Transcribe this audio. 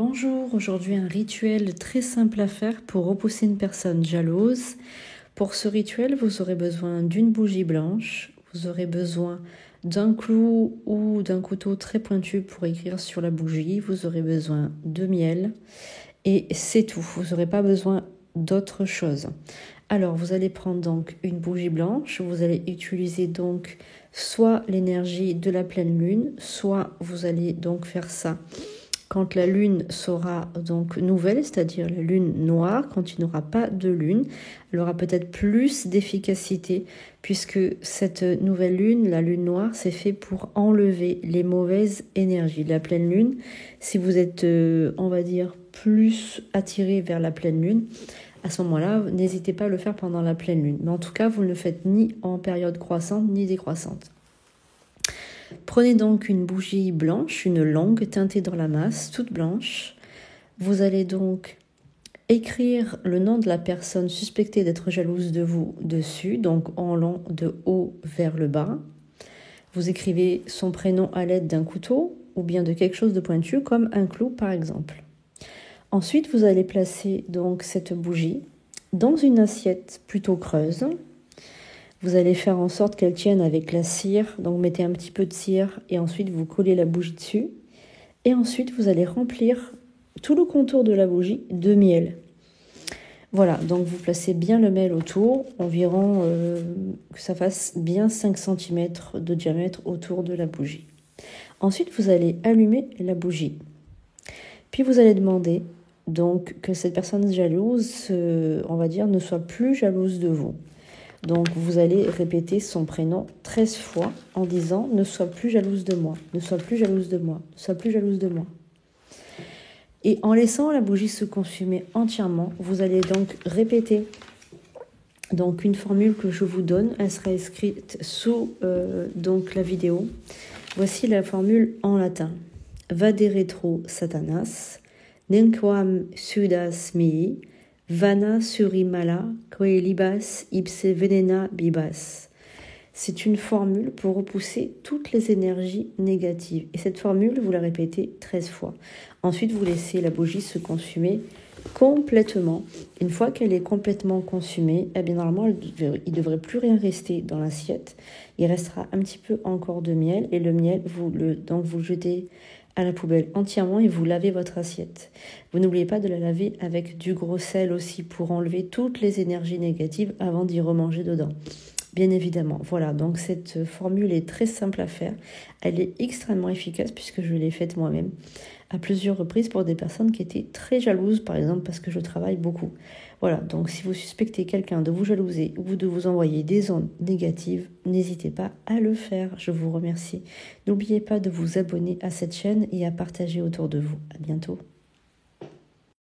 Bonjour, aujourd'hui un rituel très simple à faire pour repousser une personne jalouse. Pour ce rituel, vous aurez besoin d'une bougie blanche, vous aurez besoin d'un clou ou d'un couteau très pointu pour écrire sur la bougie, vous aurez besoin de miel et c'est tout, vous n'aurez pas besoin d'autre chose. Alors vous allez prendre donc une bougie blanche, vous allez utiliser donc soit l'énergie de la pleine lune, soit vous allez donc faire ça quand la lune sera donc nouvelle, c'est-à-dire la lune noire, quand il n'y aura pas de lune, elle aura peut-être plus d'efficacité puisque cette nouvelle lune, la lune noire, c'est fait pour enlever les mauvaises énergies. La pleine lune, si vous êtes, on va dire, plus attiré vers la pleine lune, à ce moment-là, n'hésitez pas à le faire pendant la pleine lune. Mais en tout cas, vous ne le faites ni en période croissante ni décroissante. Prenez donc une bougie blanche, une longue teintée dans la masse, toute blanche. Vous allez donc écrire le nom de la personne suspectée d'être jalouse de vous dessus, donc en long de haut vers le bas. Vous écrivez son prénom à l'aide d'un couteau ou bien de quelque chose de pointu comme un clou par exemple. Ensuite, vous allez placer donc cette bougie dans une assiette plutôt creuse. Vous allez faire en sorte qu'elle tienne avec la cire, donc mettez un petit peu de cire et ensuite vous collez la bougie dessus. Et ensuite vous allez remplir tout le contour de la bougie de miel. Voilà, donc vous placez bien le miel autour, environ que ça fasse bien 5 cm de diamètre autour de la bougie. Ensuite vous allez allumer la bougie. Puis vous allez demander donc que cette personne jalouse, on va dire, ne soit plus jalouse de vous. Donc, vous allez répéter son prénom 13 fois en disant « Ne sois plus jalouse de moi, ne sois plus jalouse de moi, ne sois plus jalouse de moi ». Et en laissant la bougie se consumer entièrement, vous allez donc répéter donc une formule que je vous donne. Elle sera écrite sous donc la vidéo. Voici la formule en latin. Vade retro satanas, nenquam sudas mei, vana surimala, quae libas ipse venena bibas. C'est une formule pour repousser toutes les énergies négatives. Et cette formule, vous la répétez 13 fois. Ensuite, vous laissez la bougie se consumer complètement. Une fois qu'elle est complètement consumée, eh bien, normalement, il ne devrait plus rien rester dans l'assiette. Il restera un petit peu encore de miel. Et le miel, donc vous le jetez à la poubelle entièrement et vous lavez votre assiette. Vous n'oubliez pas de la laver avec du gros sel aussi pour enlever toutes les énergies négatives avant d'y remanger dedans. Bien évidemment, voilà, donc cette formule est très simple à faire. Elle est extrêmement efficace puisque je l'ai faite moi-même à plusieurs reprises pour des personnes qui étaient très jalouses, par exemple parce que je travaille beaucoup. Voilà, donc si vous suspectez quelqu'un de vous jalouser ou de vous envoyer des ondes négatives, n'hésitez pas à le faire. Je vous remercie. N'oubliez pas de vous abonner à cette chaîne et à partager autour de vous. À bientôt.